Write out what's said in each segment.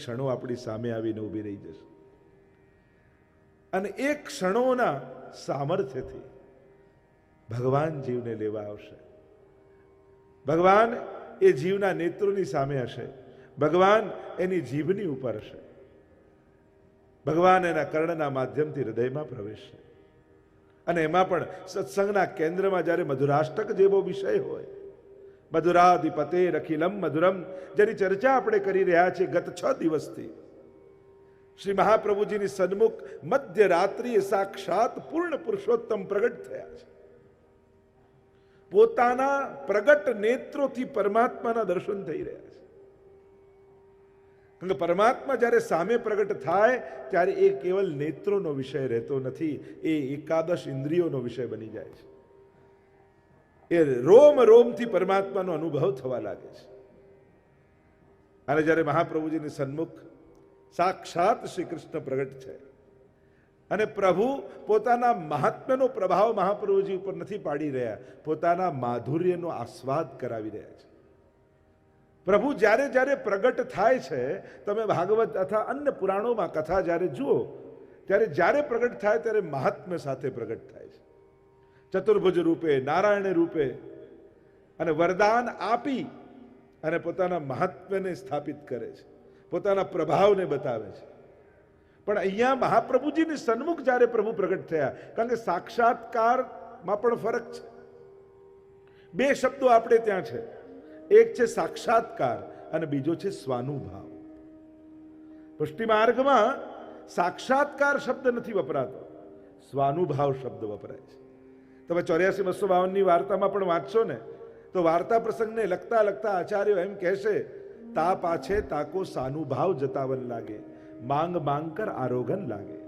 ક્ષણો આપણી સામે આવીને ઊભી રહી જશે અને એ ક્ષણોના સામર્થ્યથી ભગવાન જીવને લેવા આવશે. ભગવાન એ જીવના નેત્રોની સામે હશે, ભગવાન એની જીભની ઉપર હશે, ભગવાન એના કર્ણના માધ્યમથી હૃદયમાં પ્રવેશશે. અને એમાં પણ સત્સંગના કેન્દ્રમાં જ્યારે મધુરાષ્ટક જેવો વિષય હોય, મધુરાધિપતે અખિલમ મધુરમ, જેની ચર્ચા આપણે કરી રહ્યા છીએ ગત 6 દિવસથી, શ્રી મહાપ્રભુજીની સન્મુખ મધ્યરાત્રિએ સાક્ષાત પૂર્ણ પુરુષોત્તમ પ્રગટ થયા છે. પોતાના પ્રગટ નેત્રોથી પરમાત્માના દર્શન થઈ રહ્યા છે. કારણ કે પરમાત્મા જ્યારે સામે પ્રગટ થાય ત્યારે એ કેવલ નેત્રોનો વિષય રહેતો નથી, એ એકાદશ ઇન્દ્રિયોનો વિષય બની જાય છે. એ રોમ રોમથી પરમાત્માનો અનુભવ થવા લાગે છે. અને જ્યારે મહાપ્રભુજીની સન્મુખ સાક્ષાત શ્રી કૃષ્ણ પ્રગટ છે અને પ્રભુ પોતાના મહાત્મ્યનો પ્રભાવ મહાપ્રભુજી ઉપર નથી પાડી રહ્યા, પોતાના માધુર્યનો આસ્વાદ કરાવી રહ્યા છે. પ્રભુ જ્યારે જ્યારે પ્રગટ થાય છે, તમે ભાગવત અથવા અન્ય પુરાણોમાં કથા જ્યારે જુઓ, ત્યારે જ્યારે પ્રગટ થાય ત્યારે મહાત્મ્ય સાથે પ્રગટ થાય છે. ચતુર્ભુજ રૂપે, નારાયણ રૂપે, અને વરદાન આપી અને પોતાના મહાત્મ્યને સ્થાપિત કરે છે, પોતાના પ્રભાવને બતાવે છે. પણ અહીંયા મહાપ્રભુજીની સન્મુખ જ્યારે પ્રભુ પ્રગટ થયા, કારણ કે સાક્ષાત્કારમાં પણ ફરક છે. 2 શબ્દો આપણે ત્યાં છે, એક છે સાક્ષાત્કાર અને બીજો છે સ્વાનુભાવ. પુષ્ટિ માર્ગમાં સાક્ષાત્કાર શબ્દ નથી વપરાતો, સ્વાનુભાવ શબ્દ વપરાય છે. તમે 84-252 વાર્તામાં પણ વાંચશો ને, તો વાર્તા પ્રસંગને લખતા લખતા આચાર્યો એમ કહેશે, તા પાછે તાકો સાનુભાવ જતાવન લાગે, માંગ માંગ કર આરોગન લાગે.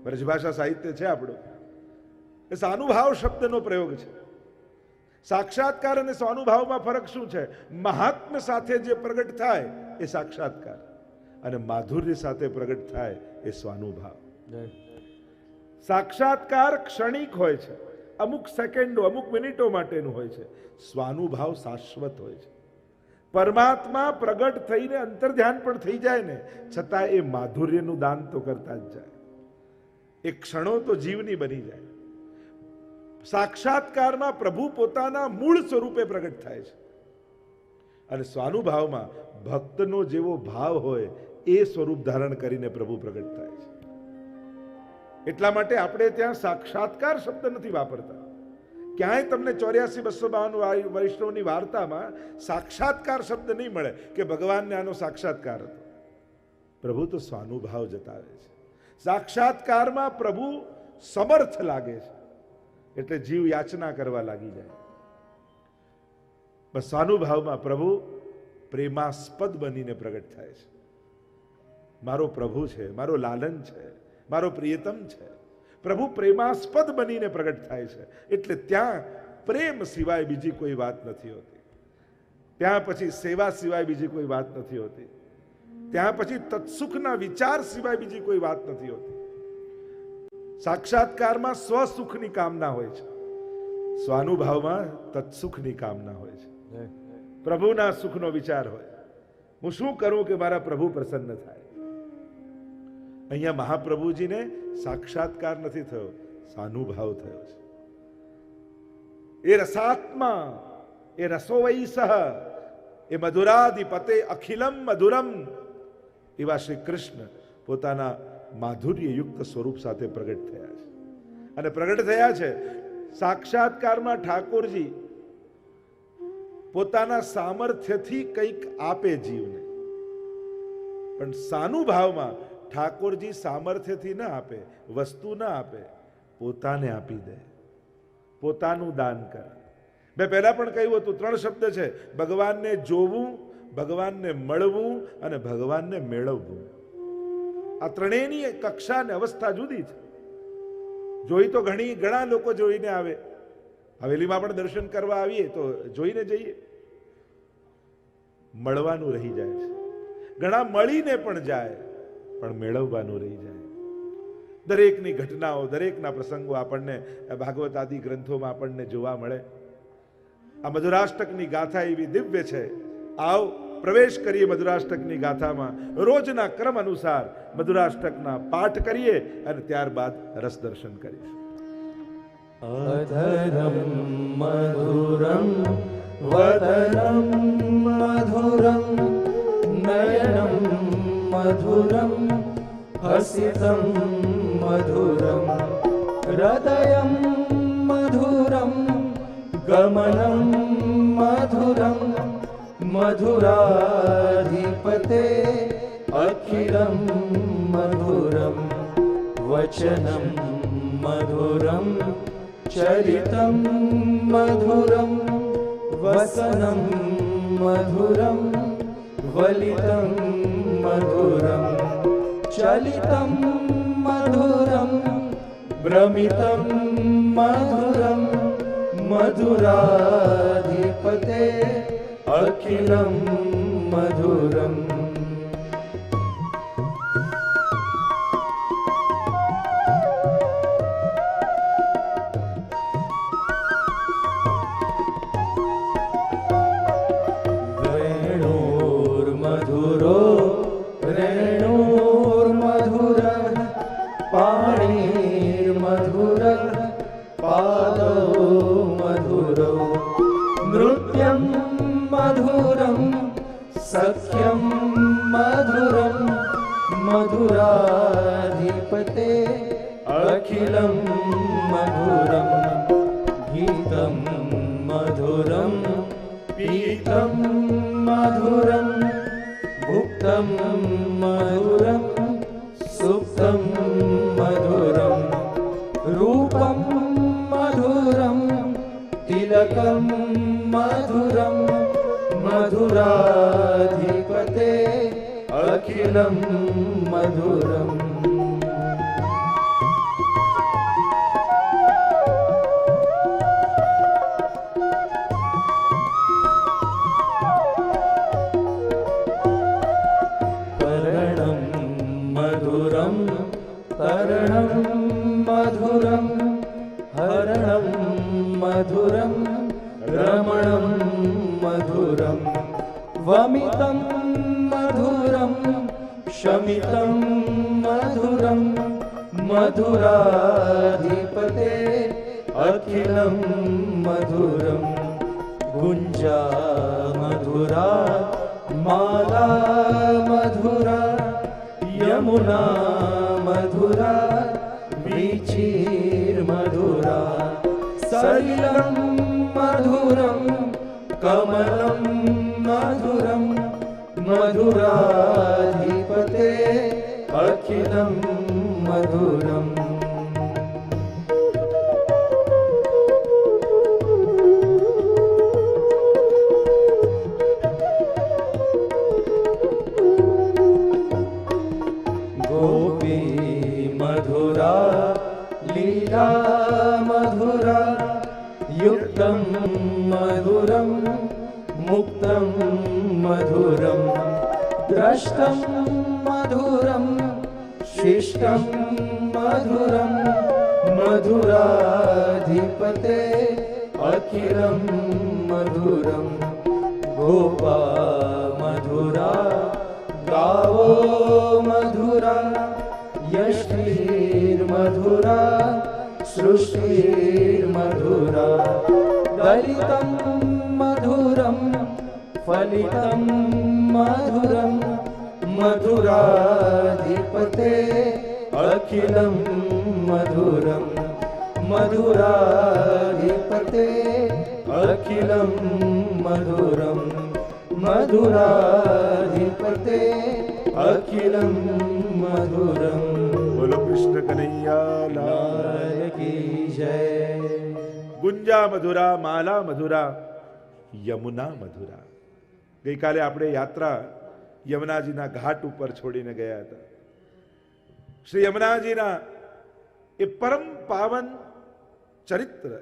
બ્રજભાષા સાહિત્ય છે આપણું. એ સાનુભાવ શબ્દનો પ્રયોગ છે. સાક્ષાત્કાર અને સ્વાનુભાવમાં ફરક શું છે? મહાત્મ્ય સાથે જે પ્રગટ થાય એ સાક્ષાત્કાર, અને માધુર્ય સાથે પ્રગટ થાય એ સ્વાનુભાવ. સાક્ષાત્કાર ક્ષણિક હોય છે, અમુક સેકન્ડો, અમુક મિનિટો માટેનું હોય છે. સ્વાનુભાવ શાશ્વત હોય છે. પરમાત્મા પ્રગટ થઈને અંતર્ધ્યાન પણ થઈ જાય ને, છતાં એ માધુર્યનું દાન તો કરતા જ જાય. એ ક્ષણો તો જીવની બની જાય. સાક્ષાત્કારમાં પ્રભુ પોતાના મૂળ સ્વરૂપે પ્રગટ થાય છે, અને સ્વાનુભાવમાં ભક્તનો જેવો ભાવ હોય એ સ્વરૂપ ધારણ કરીને પ્રભુ પ્રગટ થાય છે. એટલા માટે આપણે ત્યાં સાક્ષાત્કાર શબ્દ નથી વાપરતા. ક્યાંય તમને 84-252 વૈષ્ણવની વાર્તામાં સાક્ષાત્કાર શબ્દ નહીં મળે કે ભગવાનને આનો સાક્ષાત્કાર હતો. પ્રભુ તો સ્વાનુભાવ જતાવે છે. સાક્ષાત્કારમાં પ્રભુ સમર્થ લાગે છે, એટલે જીવ યાચના કરવા લાગી જાય. બસ સ્વાનુભાવમાં પ્રભુ પ્રેમાસ્પદ બનીને પ્રગટ થાય છે. મારો પ્રભુ છે, મારો લાલન છે, મારો પ્રિયતમ છે. પ્રભુ પ્રેમાસ્પદ બનીને પ્રગટ થાય છે, એટલે ત્યાં પ્રેમ સિવાય બીજી કોઈ વાત નથી હોતી. ત્યાં પછી સેવા સિવાય બીજી કોઈ વાત નથી હોતી. ત્યાં પછી તત્સુખના વિચાર સિવાય બીજી કોઈ વાત નથી હોતી. સાક્ષાત્કારમાં સ્વસુખની કામના હોય છે, સ્વાનુભાવમાં તત્સુખની કામના હોય છે. પ્રભુના સુખનો વિચાર હોય. હું શું કરું કે મારા પ્રભુ પ્રસન્ન થાય. અહીંયા મહાપ્રભુજીને સાક્ષાત્કાર નથી થયો, સ્વાનુભાવ થયો છે. એ રસાત્મા, એ રસોવૈસહ, એ મધુરાધિપતે અખિલમ મધુરમ, એવા શ્રી કૃષ્ણ પોતાના માધુર્યયુક્ત સ્વરૂપ સાથે પ્રગટ થયા છે. અને પ્રગટ થયા છે સાક્ષાત્કારમાં ઠાકોરજી પોતાના સામર્થ્યથી કંઈક આપે જીવને, પણ સાનુભાવમાં ઠાકોરજી સામર્થ્યથી ના આપે, વસ્તુ ના આપે, પોતાને આપી દે, પોતાનું દાન કરે. મેં પહેલા પણ કહ્યું હતું, 3 શબ્દ છે: ભગવાનને જોવું, ભગવાનને મળવું અને ભગવાનને મેળવવું. આ ત્રણેયની કક્ષા અને અવસ્થા જુદી છે. જોઈ તો ઘણા લોકો જોઈને આવે, હવેલીમાં પણ દર્શન કરવા આવીએ તો જોઈને જઈએ, મળવાનું રહી જાય છે. ઘણા મળીને પણ જાય, પણ મેળવવાનું રહી જાય. દરેકની ઘટનાઓ, દરેકના પ્રસંગો આપણને ભાગવત આદિ ગ્રંથોમાં આપણને જોવા મળે. આ મધુરાષ્ટકની ગાથા એવી દિવ્ય છે. આવ પ્રવેશ કરીએ મધુરાષ્ટકની ગાથામાં. રોજના ક્રમ અનુસાર મધુરાષ્ટકના પાઠ કરીએ અને ત્યારબાદ રસ દર્શન કરીએ. અધરમ મધુરમ વદનમ મધુરમ નયનમ મધુરમ હસિતમ મધુરમ હૃદયમ મધુરમ ગમનમ મધુરમ મધુરાધિપતે અખિલમ મધુરમ વચનમ મધુરમ ચરિતમ મધુરમ વસનમ મધુરમ વલિતમ મધુરમ ચલિતમ મધુરમ ભ્રમિતમ મધુરમ મધુરાધિપતે અખિલમ મધુરમ. રેણુર્મધુરો રેણુર્મધુર પાણીર્મધુર પાદો મધુરો નૃત્યમ મધુરમ સખ્યમ મધુરમ મધુરાધિપતે અખિલમ મધુરમ ગીતમ મધુરમ પીતમ મધુરમ ભુક્તમ મધુરમ સુપ્તમ મધુરમ રૂપમ મધુરમ તિલકમ મધુરમ મધુરાધિપતે અખિલમ મધુરમ. તરણમ મધુરમ તરણમ મધુરમ હરણમ મધુરમ રમણમ મધુરમ વમિતમ મધુરમ શમિતમ મધુરમ મધુરાધિપતે અખિલમ મધુરમ ગુંજા મધુરા માલા મધુરા યમુના મધુરા વીચીર મધુરા સલિલમ મધુરમ કમલમ મધુરમ મધુરાધિપતે અખિલમ મધુરમ. ગોપી મધુરા લીલા મધુરા યુક્તમ મધુરમ મુક્તમ મધુરમ દ્રષ્ટમ મધુરમ શિષ્ટમ મધુરમ મધુરાધિપતે અખિલમ મધુરમ ગોપા મધુરા ગાવો મધુરા યશ્વીર મધુરા સૃષ્ટિર મધુરા દલિતમ મધુરમ ફલિતમ મધુરમ મધુરાધિપતે અખિલમ મધુરમ મધુરાધિપતે અખિલમ મધુરમ મધુરાધિપતે અખિલમ મધુરમ. બોલો કૃષ્ણ કનૈયા લાલ કી જય. ગુંજા મધુરા માલા મધુરા યમુના મધુરા. ગઈકાલે આપણે યાત્રા યમુનાજીના ઘાટ ઉપર છોડીને ગયા હતા. શ્રી યમુનાજીના એ પરમ પાવન ચરિત્ર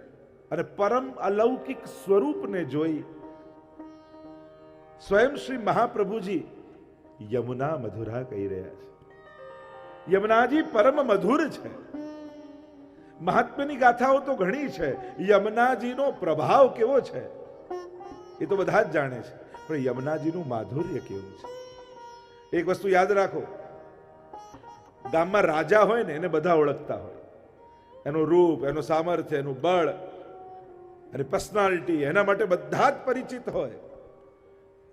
અને પરમ અલૌકિક સ્વરૂપને જોઈ સ્વયં શ્રી મહાપ્રભુજી યમુના મધુરા કહી રહ્યા છે. યમુનાજી પરમ મધુર છે. મહાત્મ્યની ગાથાઓ તો ઘણી છે. યમુનાજીનો પ્રભાવ કેવો છે એ તો બધા જ જાણે છે. પણ યમુનાજીનું માધુર્ય કેવું છે. એક વસ્તુ યાદ રાખો, ગામમાં રાજા હોય ને એને બધા ઓળખતા હોય, એનું રૂપ, એનું સામર્થ્ય, એનું બળ અને પર્સનાલિટી, એના માટે બધા જ પરિચિત હોય.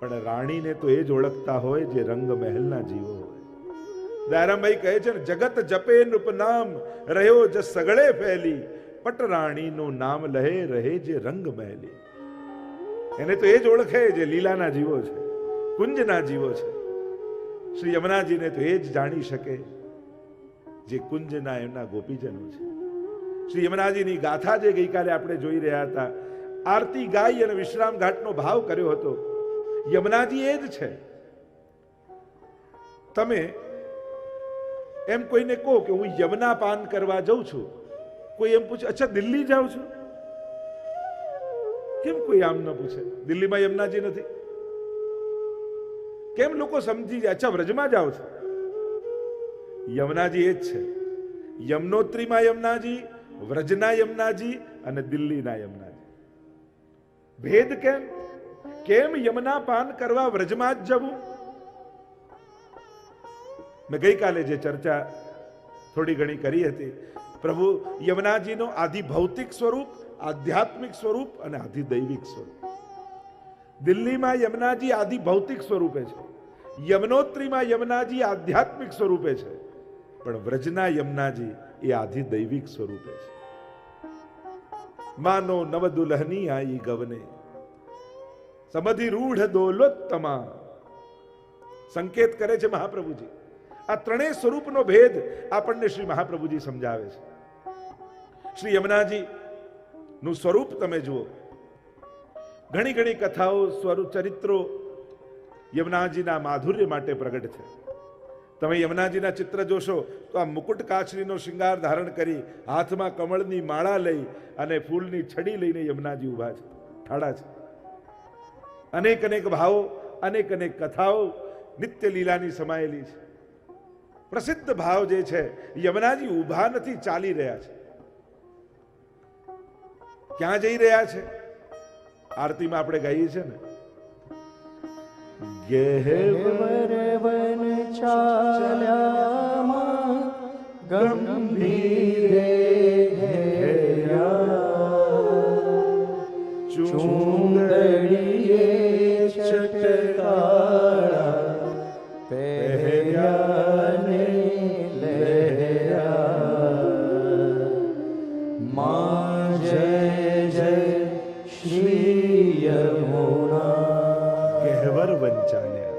પણ રાણીને તો એ જ ઓળખતા હોય જે રંગ મહેલના જીવો હોય. દયારામભાઈ કહે છે ને, જગત જપે નૃપ નામ, રહ્યો જ સગળે ફેલી, પટ રાણીનું નામ લહે રહે જે રંગ મહેલી. એને તો એ જ ઓળખે જે લીલાના જીવો છે, કુંજના જીવો છે. શ્રી યમુનાજીને તો એ જ જાણી શકે જે કુંજના એમના ગોપીજનો છે. શ્રી યમુનાજીની ગાથા જે ગઈકાલે આપણે જોઈ રહ્યા હતા, આરતી ગાઈ અને વિશ્રામ ઘાટનો ભાવ કર્યો હતો, યમુનાજી એ જ છે. તમે એમ કોઈને કહો કે હું યમુના પાન કરવા જાઉં છું, કોઈ એમ પૂછે, અચ્છા દિલ્હી જાઉં છું? કેમ કોઈ આમ ન પૂછે? દિલ્હીમાં યમુનાજી નથી? કેમ લોકો સમજી જાય, અચ્છા વ્રજમાં જાઓ છો? યમુનાજી એ જ છે. યમનોત્રીમાં યમુનાજી, વ્રજના યમુનાજી અને દિલ્હીના યમુનાજી. ભેદ કેમ? કેમ યમુના પાન કરવા વ્રજમાં જ જવું? મેં ગઈકાલે જે ચર્ચા થોડી ઘણી કરી હતી, પ્રભુ યમુનાજીનો આધિ ભૌતિક સ્વરૂપ, આધ્યાત્મિક સ્વરૂપ અને આધિ દૈવિક સ્વરૂપ. દિલ્હીમાં યમુનાજી આધિ ભૌતિક સ્વરૂપે છે, યમનોત્રીમાં યમુનાજી આધ્યાત્મિક સ્વરૂપે છે, પણ વ્રજના યમુનાજી એ આધિ દૈવિક સ્વરૂપે છે. માનો નવ દુલ્હની આઈ ગવને, સમધિ રૂઢ દોલોત્તમા. સંકેત કરે છે મહાપ્રભુજી. આ ત્રણેય સ્વરૂપનો ભેદ આપણને શ્રી મહાપ્રભુજી સમજાવે છે. શ્રી યમુનાજી નું સ્વરૂપ તમે જુઓ, ઘણી ઘણી કથાઓ, સ્વરૂપ, ચરિત્રો યમુનાજીના માધુર્ય માટે પ્રગટ છે. તમે યમુનાજીના ચિત્ર જોશો તો આ મુકુટ કાછડીનો શૃંગાર ધારણ કરી, હાથમાં કમળની માળા લઈ અને ફૂલની છડી લઈને યમુનાજી ઉભા છે, ઠાડા છે. અનેક અનેક ભાવો, અનેક અનેક કથાઓ નિત્ય લીલાની સમાયેલી છે. પ્રસિદ્ધ ભાવ જે છે, યમુનાજી ઉભા નથી, ચાલી રહ્યા છે. ક્યાં જઈ રહ્યા છે? આરતીમાં આપણે ગાઈએ છે ને, ગહેવર વન ચાલ્યા ગંભીરે ઘેર્યા, ચૂંદડીએ ચટકાળા પહેર્યા ને લહેર્યા, મા જય જય શ્રી યમુના. ગહેવર વન ચાલ્યા.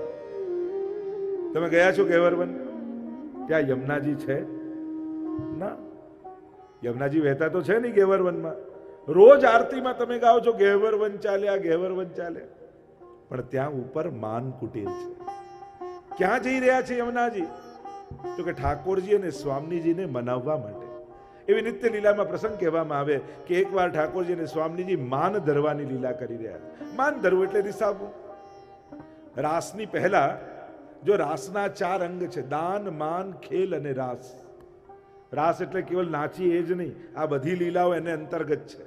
તમે ગયા છો ગહેવર વન? ત્યાં યમુનાજી છે ના? યમુનાજી વહેતા તો છે નહીં ગહેવર વનમાં. રોજ આરતીમાં તમે ગાઓ છો ગહેવર વન ચાલ્યા, ગહેવર વન ચાલ્યા, પણ ત્યાં ઉપર માન કુટીર છે. ક્યાં જઈ રહ્યા છે યમુનાજી? તો કે ઠાકોરજી અને સ્વામીજીને મનાવવા માટે. એવી નિત્ય લીલામાં પ્રસંગ કહેવામાં આવે કે એકવાર ઠાકોરજી અને સ્વામીજી માન ધરવાની લીલા કરી રહ્યા. માન ધરવું એટલે રિસાવવું. રાસની પહેલા જો રાસના 4 અંગ છે, દાન, માન, ખેલ અને રાસ. રાસ એટલે કેવલ નાચી એ જ નહીં, આ બધી લીલાઓ એને અંતર્ગત છે.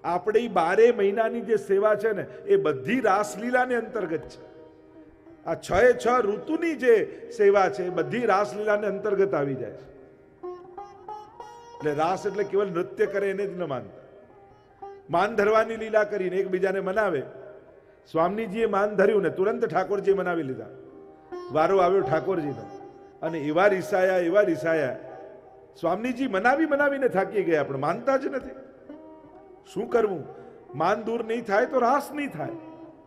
આપણી 12 મહિનાની જે સેવા છે ને, એ બધી રાસલીલાને અંતર્ગત છે. આ 6 ઋતુની જે સેવા છે, એ બધી રાસલીલાને અંતર્ગત આવી જાય છે. એટલે રાસ એટલે કેવલ નૃત્ય કરે એને જ ન માનતા. માન ધરવાની લીલા કરીને એકબીજાને મનાવે. સ્વામીજીએ માન ધર્યું ને તુરંત ઠાકોરજીએ મનાવી લીધા. વારો આવ્યો ઠાકોરજીનો, અને એવા રીસાયા. સ્વામીજી મનાવીને થાકી ગયા, પણ માનતા જ નથી. શું કરવું? માન દૂર નહીં થાય તો રાસ નહીં થાય,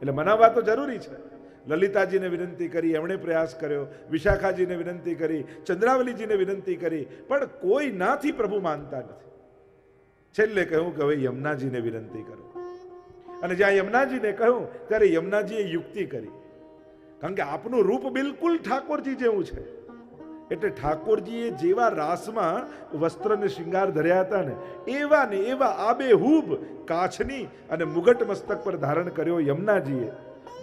એટલે મનાવવા તો જરૂરી છે. લલિતાજીને વિનંતી કરી, એમણે પ્રયાસ કર્યો, વિશાખાજીને વિનંતી કરી, ચંદ્રાવલીજીને વિનંતી કરી, પણ કોઈ નાથી પ્રભુ માનતા નથી. છેલ્લે કહ્યું કે હવે યમુનાજીને વિનંતી કરો. અને જ્યાં યમુનાજીને કહ્યું ત્યારે યમુનાજીએ યુક્તિ કરી, કારણ કે આપનું રૂપ બિલકુલ ઠાકોરજી જેવું છે. એટલે ઠાકોરજીએ જેવા રાસમાં વસ્ત્રને શૃંગાર ધર્યા હતા ને એવા આબેહૂબ કાછની અને મુગટ મસ્તક પર ધારણ કર્યો યમુનાજીએ.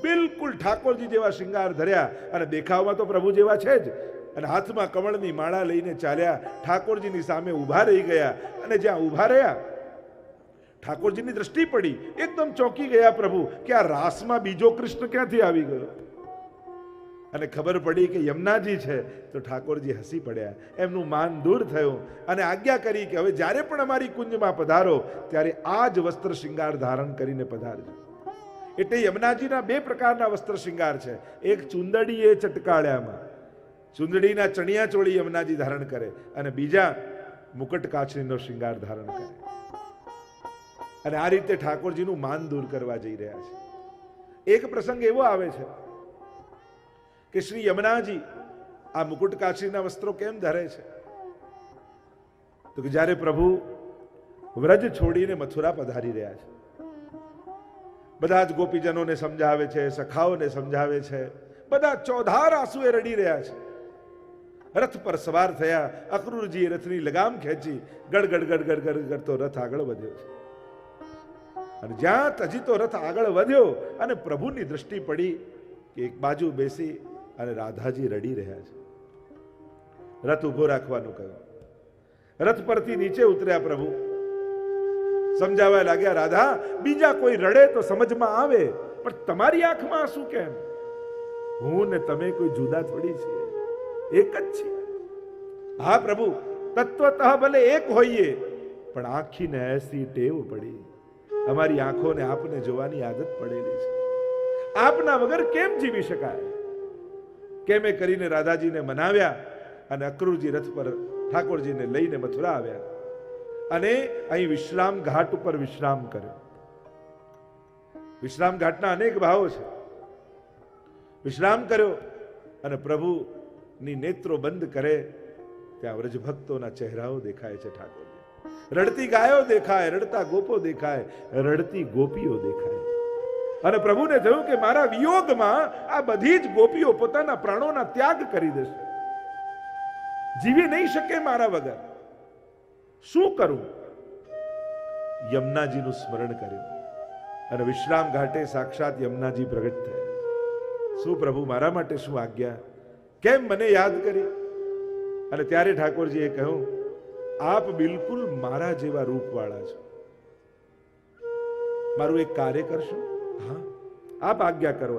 બિલકુલ ઠાકોરજી જેવા શૃંગાર ધર્યા, અને દેખાવમાં તો પ્રભુ જેવા છે જ. અને હાથમાં કમળની માળા લઈને ચાલ્યા, ઠાકોરજીની સામે ઊભા રહી ગયા. અને જ્યાં ઊભા રહ્યા ઠાકોરજીની દ્રષ્ટિ પડી, એકદમ ચોંકી ગયા પ્રભુ કે આ રાસમાં બીજો કૃષ્ણ ક્યાંથી આવી ગયો. અને ખબર પડી કે યમુનાજી છે તો ઠાકોરજી હસી પડ્યા, એમનું માન દૂર થયું અને આજ્ઞા કરી કે હવે જ્યારે પણ અમારી કુંજમાં પધારો ત્યારે આ જ વસ્ત્ર શૃંગાર ધારણ કરીને પધારજો. એટલે યમુનાજીના બે પ્રકારના વસ્ત્ર શૃંગાર છે. એક ચુંદડી એ ચટકાળ્યામાં, ચુંદડીના ચણિયા ચોળી યમુનાજી ધારણ કરે, અને બીજા મુકટ કાછડીનો શૃંગાર ધારણ કરે. અને આ રીતે ઠાકોરજીનું માન દૂર કરવા જઈ રહ્યા છે. એક પ્રસંગ એવો આવે છે કે શ્રી યમુનાજી આ મુકુટ કાછડીના વસ્ત્રો કેમ ધરે છે, તો કે જ્યારે પ્રભુ વ્રજ છોડીને મથુરા પધારી રહ્યા છે, બધા જ ગોપીજનોને સમજાવે છે, સખાઓને સમજાવે છે, બધા ચોધાર આંસુએ રડી રહ્યા છે. રથ પર સવાર થયા, અક્રૂરજીએ રથની લગામ ખેંચી, ગડગડ ગડગડ ગડ કરતો રથ આગળ વધ્યો છે. અને જ્યાં હજી તો રથ આગળ વધ્યો અને પ્રભુની દ્રષ્ટિ પડી કે એક બાજુ બેસી અને રાધાજી રડી રહ્યા છે. રથ ઉભો રાખવાનું કહ્યું. રથ પરથી નીચે ઉતર્યા પ્રભુ, સમજાવવા લાગ્યા, રાધા બીજા કોઈ રડે તો સમજમાં આવે, પણ તમારી આંખમાં શું કેમ? હું ને તમે કોઈ જુદા થોડી છીએ, એક જ છીએ. હા પ્રભુ, તત્વતઃ ભલે એક હોઈએ, પણ આંખીને એસી ટેવ પડી, અમારી આંખોને આપને જોવાની આદત પડેલી છે. આપના વગર કેમ જીવી શકાય? કેમે કરીને રાધાજીને મનાવ્યા અને અક્રૂરજી રથ પર ઠાકોરજીને લઈને મથુરા આવ્યા અને અહીં વિશ્રામ ઘાટ ઉપર વિશ્રામ કર્યો. વિશ્રામ ઘાટના અનેક ભાવો છે. વિશ્રામ કર્યો અને પ્રભુની નેત્રો બંધ કરે ત્યાં વ્રજભક્તોના ચહેરાઓ દેખાય છે. ઠાકોરજી રડતી ગાયો દેખાય, રડતા ગોપો દેખાય, રડતી ગોપીઓ દેખાય. અને પ્રભુને થયું કે મારા વિયોગમાં આ બધી જ ગોપીઓ પોતાના પ્રાણોના ત્યાગ કરી દેશે, જીવી નહીં શકે મારા વગર. શું કરું? યમુનાજીનું સ્મરણ કર્યું અને વિશ્રામ ઘાટે સાક્ષાત યમુનાજી પ્રગટ થયા. શું પ્રભુ, મારા માટે શું આજ્ઞા? કેમ મને યાદ કરી? અને ત્યારે ઠાકોરજીએ કહ્યું, આપ બિલકુલ મારા જેવા રૂપવાળા છો, મારું એક કાર્ય કરશો? હા, આપ આજ્ઞા કરો.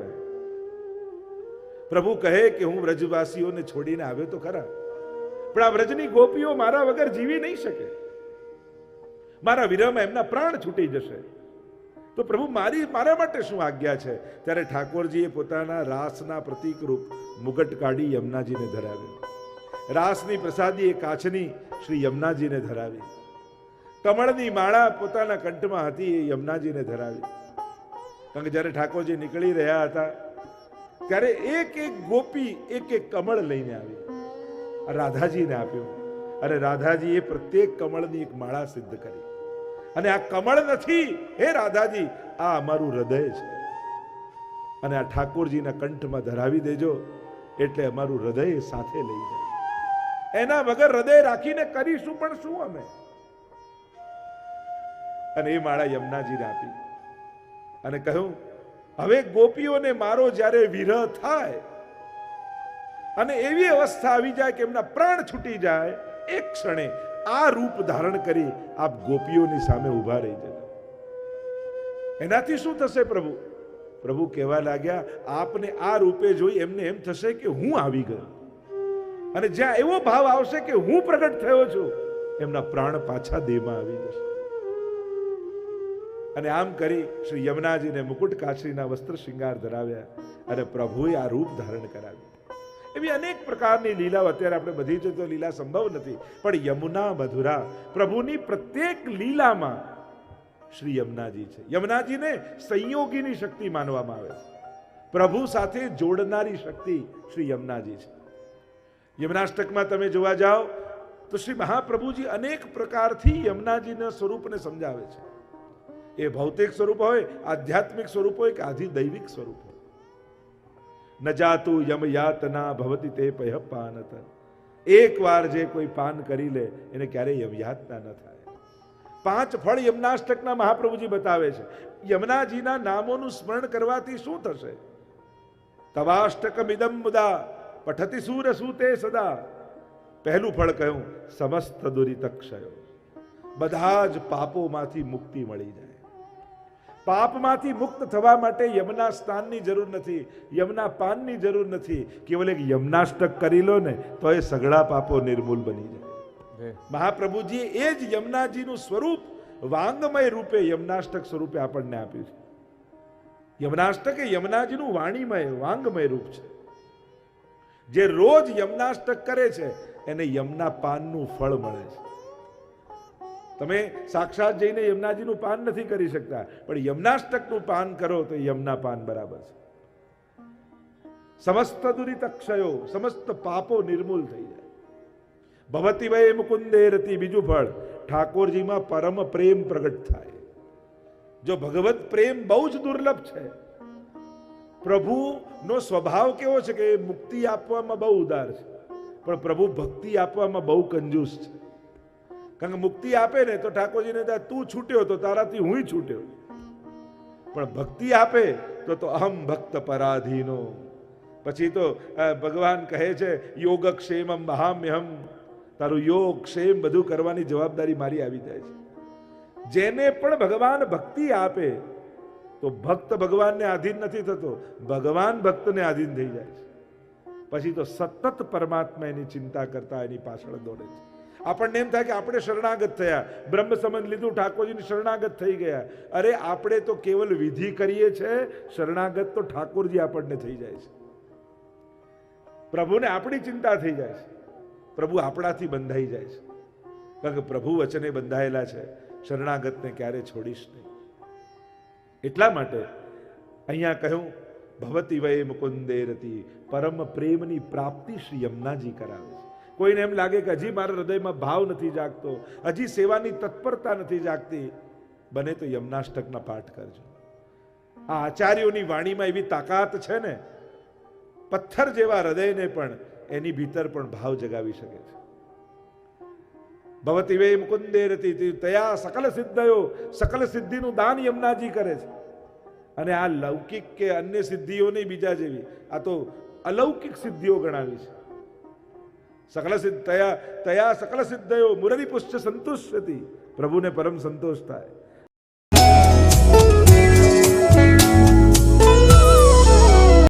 પ્રભુ કહે કે હું વ્રજવાસીઓને છોડીને આવ્યો તો ખરા, પણ આ વ્રજની ગોપીઓ મારા વગર જીવી નહીં શકે, મારા વિરહમાં એમના પ્રાણ છૂટી જશે. તો પ્રભુ મારા માટે શું આજ્ઞા છે? ત્યારે ઠાકોરજીએ પોતાના રાસના પ્રતીક રૂપ મુગટ કાઢી યમુનાજીને ધરાવ્યો. રાસની પ્રસાદી એ કાચની શ્રી યમુનાજીને ધરાવી. કમળની માળા પોતાના કંઠમાં હતી એ યમુનાજીને ધરાવી. કારણ કે જ્યારે ઠાકોરજી નીકળી રહ્યા હતા ત્યારે એક એક ગોપી એક એક કમળ લઈને આવી, રાધાજીને આપ્યું. અને રાધાજીએ પ્રત્યેક કમળની એક માળા સિદ્ધ કરી. અને આ કમળ નથી, હે રાધાજી, આ અમારું હૃદય છે, અને આ ઠાકોરજીના કંઠમાં ધરાવી દેજો એટલે અમારું હૃદય સાથે લઈ જાય. એના વગર હૃદય રાખીને કરીશું પણ શું અમે? અને એ માળા યમુનાજીને આપી અને કહ્યું, હવે ગોપીઓને મારો જ્યારે વિરહ થાય અને એવી અવસ્થા આવી જાય કે એમના પ્રાણ છૂટી જાય, એક ક્ષણે આ રૂપ ધારણ કરી આપ ગોપીઓની સામે ઉભા રહી જજો. એનાથી શું થશે પ્રભુ? પ્રભુ કહેવા લાગ્યા, આપને આ રૂપે જોઈ એમને એમ થશે કે હું આવી ગયો, અને જ્યાં એવો ભાવ આવશે કે હું પ્રગટ થયો છું, એમના પ્રાણ પાછા દેહમાં આવી જશે. અને આમ કરી શ્રી યમુનાજીને મુકુટ કાછડીના વસ્ત્ર શૃંગાર ધરાવ્યા અને પ્રભુએ આ રૂપ ધારણ કરાવ્યું. એવી અનેક પ્રકારની લીલાઓ, અત્યારે આપણે બધી જ તો લીલા સંભવ નથી, પણ યમુના મધુરા પ્રભુની પ્રત્યેક લીલામાં શ્રી યમુનાજી છે. યમુનાજીને સંયોગીની શક્તિ માનવામાં આવે છે, પ્રભુ સાથે જોડનારી શક્તિ શ્રી યમુનાજી છે. યમુનાષ્ટકમાં તમે જોવા જાઓ તો શ્રી મહાપ્રભુજી અનેક પ્રકારથી યમુનાજીના સ્વરૂપને સમજાવે છે. એ ભૌતિક સ્વરૂપ હોય, આધ્યાત્મિક સ્વરૂપ હોય કે આધિ દૈવિક સ્વરૂપ હોય. ન જાતું યમ યાતના ભવતી તે પય પાનત. એક વાર જે કોઈ પાન કરી લે એને ક્યારેય યમ યાતના ન થાય. 5 ફળ યમુનાષ્ટકના મહાપ્રભુજી બતાવે છે. યમુનાજીના નામોનું સ્મરણ કરવાથી શું થશે? તવાષ્ટકમિદમ મુદા પઠતિ સૂર સૂતે સદા. પહેલું ફળ કહ્યું, સમસ્ત દુરિત ક્ષયો. બધા જ પાપોમાંથી મુક્તિ મળી જાય. પાપમાંથી મુક્ત થવા માટે યમના સ્નાનની જરૂર નથી, યમના પાનની જરૂર નથી. કેવલ એક યમનાષ્ટક કરી લો ને તો એ સઘળા પાપો નિર્મૂલ બની જાય. મહાપ્રભુજીએ એ જ યમુનાજીનું સ્વરૂપ વાંગમય રૂપે યમનાષ્ટક સ્વરૂપે આપણને આપ્યું છે. યમનાષ્ટક એ યમુનાજીનું વાણીમય વાંગમય રૂપ છે. જે રોજ યમનાષ્ટક કરે છે એને યમના પાનનું ફળ મળે છે. તમે સાક્ષાત જઈને યમુનાજીનું પાન નથી કરી શકતા, પણ યમનાષ્ટકનું પાન કરો તો યમના પાન બરાબર છે. સમસ્ત દુરિત ક્ષયો, સમસ્ત પાપો નિર્મૂલ થઈ જાય. ભવતી વય મુકુંદે રતિ, બીજું ફળ ઠાકોરજીમાં પરમ પ્રેમ પ્રગટ થાય. જો ભગવત પ્રેમ બહુ જ દુર્લભ છે. પ્રભુનો સ્વભાવ કેવો છે કે મુક્તિ આપવામાં બહુ ઉદાર છે, પણ પ્રભુ ભક્તિ આપવામાં બહુ કંજૂસ છે. કારણ કે મુક્તિ આપે ને તો ઠાકોરજીને થાય તું છૂટ્યો તો તારાથી હું છૂટ્યો, પણ ભક્તિ આપે તો અહમ ભક્ત પરાધીનો. પછી તો ભગવાન કહે છે યોગક્ષેમમ મહામ્યહમ, તારું યોગ ક્ષેમ બધું કરવાની જવાબદારી મારી આવી જાય છે. જેને પણ ભગવાન ભક્તિ આપે તો ભક્ત ભગવાનને આધીન નથી થતો, ભગવાન ભક્તને આધીન થઈ જાય છે. પછી તો સતત પરમાત્મા એની ચિંતા કરતા એની પાછળ દોડે છે. આપણને એમ થાય કે આપણે શરણાગત થયા, બ્રહ્મ સંબંધ લીધું, ઠાકોરજીની શરણાગત થઈ ગયા. અરે આપણે તો કેવલ વિધિ કરીએ છીએ, શરણાગત તો ઠાકોરજી આપણને થઈ જાય છે. પ્રભુને આપણી ચિંતા થઈ જાય છે, પ્રભુ આપણાથી બંધાઈ જાય છે. કારણ કે પ્રભુ વચને બંધાયેલા છે, શરણાગતને ક્યારે છોડીશ નહીં. એટલા માટે અહીંયા કહ્યું ભવતી વય મુકુંદે રતિ, પરમ પ્રેમની પ્રાપ્તિ શ્રી યમુનાજી કરાવે છે. કોઈને એમ લાગે કે હજી મારા હૃદયમાં ભાવ નથી જાગતો, હજી સેવાની તત્પરતા નથી જાગતી, બને તો યમનાષ્ટકના પાઠ કરજો. આ આચાર્યોની વાણીમાં એવી તાકાત છે ને, પથ્થર જેવા હૃદયને પણ એની ભીતર પણ ભાવ જગાવી શકે છે. ભવતી વે મુકુંદે રતિ તયા સકલ સિદ્ધયો, સકલ સિદ્ધિનું દાન યમુનાજી કરે છે. અને આ લૌકિક કે અન્ય સિદ્ધિઓ નહીં બીજા જેવી, આ તો અલૌકિક સિદ્ધિઓ ગણાવી છે. સકલ સિદ્ધ તયા સકલ સિદ્ધયો મુરરી પુષ્ટ સંતુષ્યતિ, પ્રભુને પરમ સંતોષ થાય.